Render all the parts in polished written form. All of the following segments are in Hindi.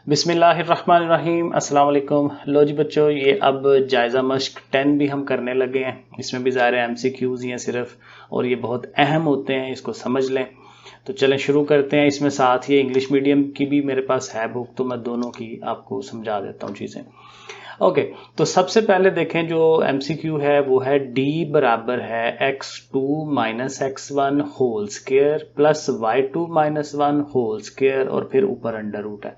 बिस्मिल्लाहिर्रहमानिर्रहीम अस्सलाम वालेकुम। लो जी बच्चों, ये अब जायज़ा मश्क 10 भी हम करने लगे हैं। इसमें भी ज़ाहिर MCQs ही हैं सिर्फ, और ये बहुत अहम होते हैं, इसको समझ लें। तो चलें शुरू करते हैं। इसमें साथ ही इंग्लिश मीडियम की भी मेरे पास है बुक, तो मैं दोनों की आपको समझा देता हूँ चीज़ें। ओके, तो सबसे पहले देखें जो MCQ है वो है D बराबर है x2 minus x1 whole square plus y2 minus 1 whole square और फिर ऊपर अंडर रूट है।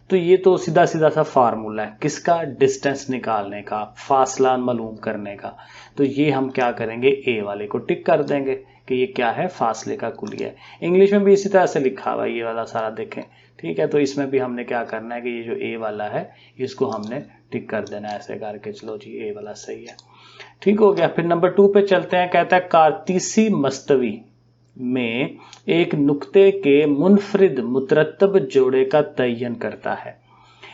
तो ये तो सीधा सीधा सा फार्मूला है किसका, डिस्टेंस निकालने का, फासला मालूम करने का। तो ये हम क्या करेंगे, ए वाले को टिक कर देंगे कि ये क्या है, फासले का कुलिया है। इंग्लिश में भी इसी तरह से लिखा हुआ है ये वाला सारा, देखें ठीक है। तो इसमें भी हमने क्या करना है कि ये जो ए वाला है इसको हमने टिक कर देना है ऐसे करके। चलो जी, ए वाला सही है, ठीक हो गया। फिर नंबर 2 पे चलते हैं। कहता है कार्तीसी मस्तवी में एक नुक्ते के मुनफरिद मुतरत्तब जोड़े का तयन करता है।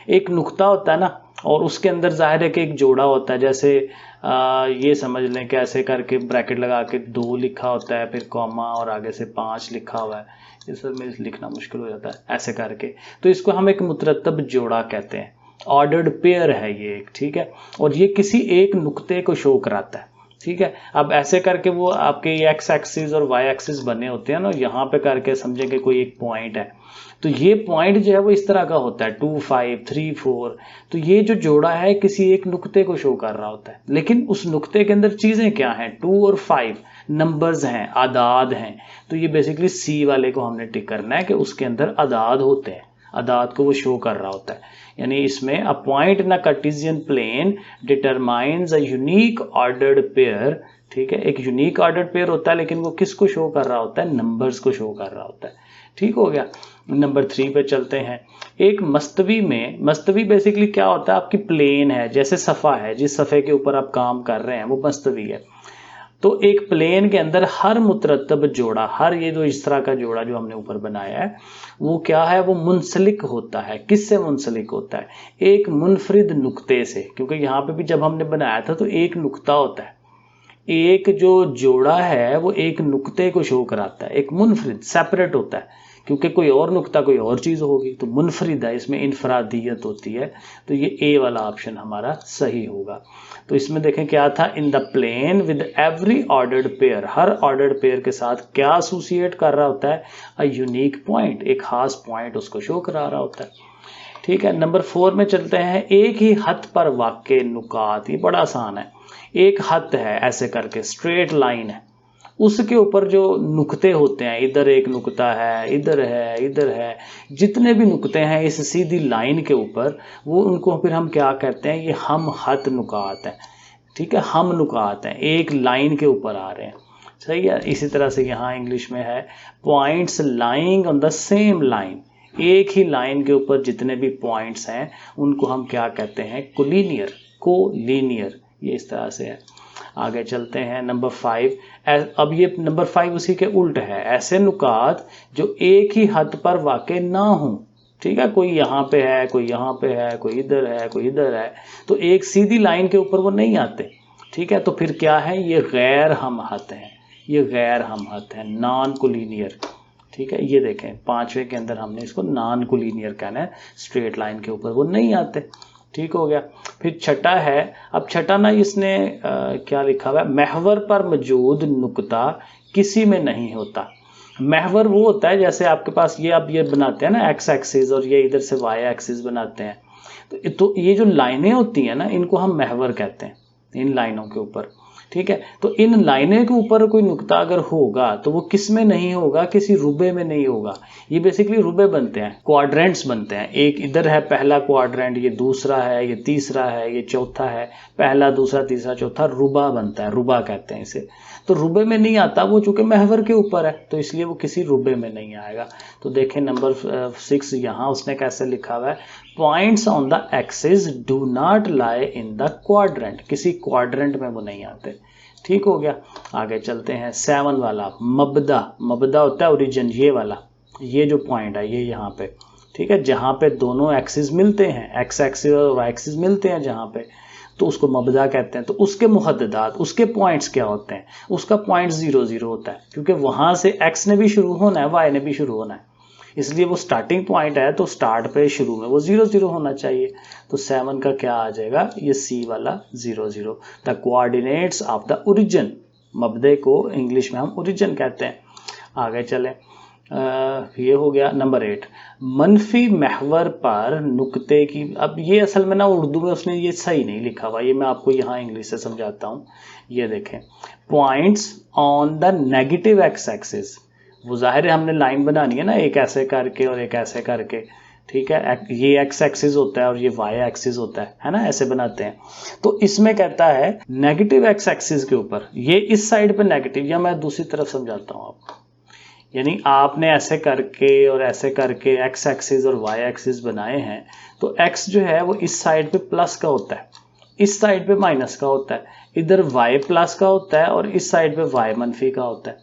एक नुक्ता होता है ना, और उसके अंदर जाहिर है कि एक जोड़ा होता है। जैसे ये समझ लें कि ऐसे करके ब्रैकेट लगा के 2 लिखा होता है, फिर कॉमा और आगे से 5 लिखा हुआ है। ये सब में लिखना मुश्किल हो जाता है ऐसे करके। तो इसको हम एक मुतरत्तब जोड़ा कहते हैं, ऑर्डर्ड पेयर है ये एक, ठीक है। और ये किसी एक नुक्ते को शो कराता है, ठीक है। अब ऐसे करके वो आपके एक्स एक्सिस और वाई एक्सिस बने होते हैं ना, यहाँ पे करके समझेंगे कोई एक पॉइंट है। तो ये पॉइंट जो है वो इस तरह का होता है 2, 5, 3, 4। तो ये जो जोड़ा है किसी एक नुक्ते को शो कर रहा होता है, लेकिन उस नुक्ते के अंदर चीजें क्या हैं, 2 और 5 नंबर्स हैं, आदाद हैं। तो ये बेसिकली सी वाले को हमने टिक करना है कि उसके अंदर आदाद होते हैं, आदाद को वो शो कर रहा होता है। यानी इसमें a point in a Cartesian plane determines a unique ordered pair, ठीक है। एक यूनिक ऑर्डर्ड पेयर होता है, लेकिन वो किसको शो कर रहा होता है, नंबर्स को शो कर रहा होता है, ठीक हो गया। नंबर 3 पे चलते हैं। एक मस्तवी में, मस्तवी बेसिकली क्या होता है, आपकी प्लेन है, जैसे सफ़ा है, जिस सफ़े के ऊपर आप काम कर रहे हैं वो मस्तवी है। तो एक प्लेन के अंदर हर मुतरत्तब जोड़ा, हर ये जो इस तरह का जोड़ा जो हमने ऊपर बनाया है वो क्या है, वो मुंसलिक होता है। किससे मुंसलिक होता है, एक मुनफरिद नुक्ते से। क्योंकि यहाँ पे भी जब हमने बनाया था तो एक नुक्ता होता है, एक जो जोड़ा है वो एक नुक्ते को शो कराता है, एक मुनफरिद सेपरेट होता है। क्योंकि कोई और नुक्ता कोई और चीज होगी, तो मुनफरिद है, इसमें इनफरादियत होती है। तो ये ए वाला ऑप्शन हमारा सही होगा। तो इसमें देखें क्या था, in the plane with every ordered pair, हर ऑर्डर्ड पेयर के साथ क्या एसोसिएट कर रहा होता है, अ यूनिक पॉइंट, एक खास पॉइंट उसको शो करा रहा होता है, ठीक है। नंबर 4 में चलते हैं। एक ही हद पर वाक़े नुकात, ये बड़ा आसान है। एक हद है ऐसे करके, स्ट्रेट लाइन है, उसके ऊपर जो नुक्ते होते हैं, इधर एक नुक्ता है, इधर है, इधर है, जितने भी नुक्ते हैं इस सीधी लाइन के ऊपर, वो उनको फिर हम क्या कहते हैं, ये हम हद नुकात हैं, ठीक है। हम नुकात हैं, एक लाइन के ऊपर आ रहे हैं, सही है। इसी तरह से यहाँ इंग्लिश में है points lying on the same line, एक ही लाइन के ऊपर जितने भी पॉइंट्स हैं उनको हम क्या कहते हैं, कोलिनियर, कोलिनियर, ये इस तरह से है। आगे चलते हैं। नंबर 5, अब ये नंबर 5 उसी के उल्ट है। ऐसे नुकात जो एक ही हद पर वाक़े ना हो, ठीक है। कोई यहाँ पे है, कोई यहाँ पे है, कोई इधर है, कोई इधर है, तो एक सीधी लाइन के ऊपर वो नहीं आते, ठीक है। तो फिर क्या है, ये गैर हम हद है, ये गैर हम हद है, नॉन कोलिनियर, ठीक है। ये देखें 5वें के अंदर हमने इसको नॉन कोलिनियर कहना है, स्ट्रेट लाइन के ऊपर वो नहीं आते, ठीक हो गया। फिर छठा है। अब छठा ना इसने क्या लिखा हुआ है, महवर पर मौजूद नुक्ता किसी में नहीं होता। महवर वो होता है जैसे आपके पास ये, अब ये बनाते हैं ना एक्स एक्सिस, और ये इधर से वाई एक्सिस बनाते हैं। तो ये जो लाइनें होती हैं ना, इनको हम महवर कहते हैं, इन लाइनों के ऊपर, ठीक है। तो इन लाइनें के ऊपर कोई नुक्ता अगर होगा तो वो किस में नहीं होगा, किसी रुबे में नहीं होगा। ये बेसिकली रुबे बनते हैं, क्वाड्रेंट्स बनते हैं। एक इधर है पहला क्वाड्रेंट, ये दूसरा है, ये तीसरा है, ये चौथा है, पहला दूसरा तीसरा चौथा, रुबा बनता है, रुबा कहते हैं इसे। तो रुबे में नहीं आता वो, चूंकि महवर के ऊपर है तो इसलिए वो किसी रुबे में नहीं आएगा। तो देखें नंबर 6 यहाँ उसने कैसे लिखा हुआ है, points on the axis do not lie in the quadrant, किसी क्वाड्रेंट में वो नहीं आते, ठीक हो गया। आगे चलते हैं। 7 वाला, मबदा, मबदा होता है ओरिजिन, ये वाला, ये जो पॉइंट है ये यहाँ पे, ठीक है, जहाँ पे दोनों एक्सिस मिलते हैं, एक्स एक्सिस और वाई एक्सिस मिलते हैं जहाँ पे, तो उसको मबदा कहते हैं। तो उसके मुहद्ददात, उसके पॉइंट्स क्या होते हैं, उसका पॉइंट 0, 0 होता है, क्योंकि वहां से एक्स ने भी शुरू होना है, वाई ने भी शुरू होना है। इसलिए वो स्टार्टिंग पॉइंट है तो स्टार्ट पे शुरू में वो 0 0 होना चाहिए। तो 7 का क्या आ जाएगा, ये सी वाला 0 0। The coordinates of the origin, मबदे को इंग्लिश में हम ओरिजिन कहते हैं। आगे चलें, ये हो गया नंबर 8। मनफी महवर पर नुक्ते की, अब ये असल में ना उर्दू में उसने ये सही नहीं लिखा हुआ, ये मैं आपको यहाँ इंग्लिश से समझाता हूँ। ये देखें, points on the negative x axis, वो जाहिर है हमने लाइन बनानी है ना, एक ऐसे करके और एक ऐसे करके, ठीक है। ये एक्स एक्सिस होता है और ये वाई एक्सिस होता है ना, ऐसे बनाते हैं। तो इसमें कहता है नेगेटिव एक्स एक्सिस के ऊपर, ये इस साइड पे नेगेटिव, या मैं दूसरी तरफ समझाता हूँ आपको। यानी आपने ऐसे करके और ऐसे करके एक्स एक्सिस और वाई एक्सिस बनाए हैं, तो एक्स जो है वो इस साइड पे प्लस का होता है, इस साइड पे माइनस का होता है, इधर वाई प्लस का होता है और इस साइड पे वाई मनफी का होता है,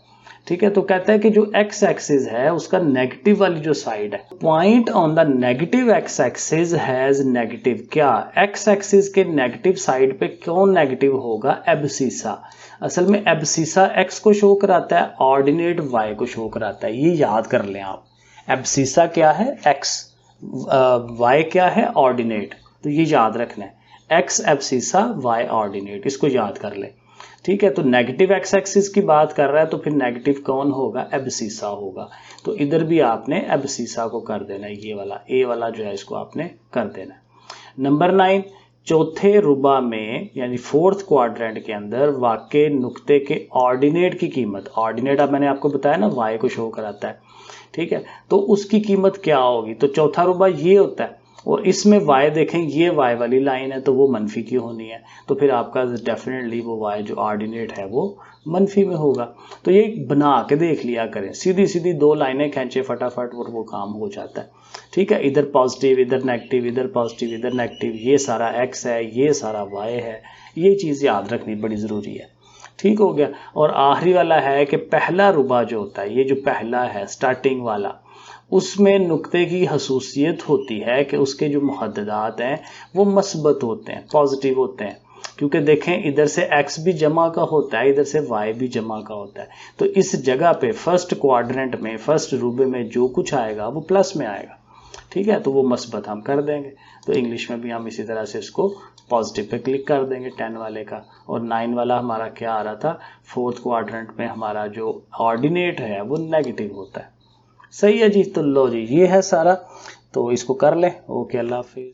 ठीक है। तो कहता है कि जो एक्स एक्सिस है उसका नेगेटिव वाली जो साइड है, point on the negative x axis has negative, क्या एक्स एक्सिस के नेगेटिव साइड पे कौन नेगेटिव होगा, एब्सिसा। असल में एब्सिसा एक्स को शो कराता है, ऑर्डिनेट वाई को शो कराता है, ये याद कर लें आप। एब्सिसा क्या है, एक्स, वाई क्या है, ऑर्डिनेट, तो ये याद रखना है, एक्स एब्सिसा वाई ऑर्डिनेट, इसको याद कर ले, ठीक है। तो नेगेटिव एक्स एक्सिस की बात कर रहा है तो फिर नेगेटिव कौन होगा, एब्सिसा होगा। तो इधर भी आपने एब्सिसा को कर देना है, ये वाला ए वाला जो है इसको आपने कर देना है। नंबर 9, चौथे रुबा में यानी फोर्थ क्वाड्रेंट के अंदर वाक़े नुक्ते के ऑर्डिनेट की कीमत, ऑर्डिनेट अब मैंने आपको बताया ना वाई को शो कराता है, ठीक है। तो उसकी कीमत क्या होगी, तो चौथा रुबा ये होता है और इसमें वाई देखें, ये वाई वाली लाइन है तो वो मनफी की होनी है, तो फिर आपका डेफिनेटली वो वाई जो ऑर्डिनेट है वो मनफी में होगा। तो ये बना के देख लिया करें, सीधी सीधी 2 लाइनें खींचे फटाफट और वो काम हो जाता है, ठीक है। इधर पॉजिटिव, इधर नेगेटिव, इधर पॉजिटिव, इधर नेगेटिव, ये सारा एक्स है, ये सारा वाई है, ये चीज़ याद रखनी बड़ी ज़रूरी है, ठीक हो गया। और आखिरी वाला है कि पहला रुबा जो होता है, ये जो पहला है स्टार्टिंग वाला, उसमें नुक्ते की खसूसियत होती है कि उसके जो मुहद्ददात हैं वो मस्बत होते हैं, पॉजिटिव होते हैं, क्योंकि देखें इधर से x भी जमा का होता है, इधर से y भी जमा का होता है। तो इस जगह पे फर्स्ट क्वाड्रेंट में, फर्स्ट रूबे में जो कुछ आएगा वो प्लस में आएगा, ठीक है। तो वो मस्बत हम कर देंगे। तो इंग्लिश में भी हम इसी तरह से इसको पॉजिटिव पे क्लिक कर देंगे 10 वाले का। और 9 वाला हमारा क्या आ रहा था, फोर्थ क्वाड्रेंट में हमारा जो ऑर्डिनेट है वो नेगेटिव होता है। सही है जी, तो लो जी ये है सारा, तो इसको कर लें। ओके, अल्लाह हाफिज़।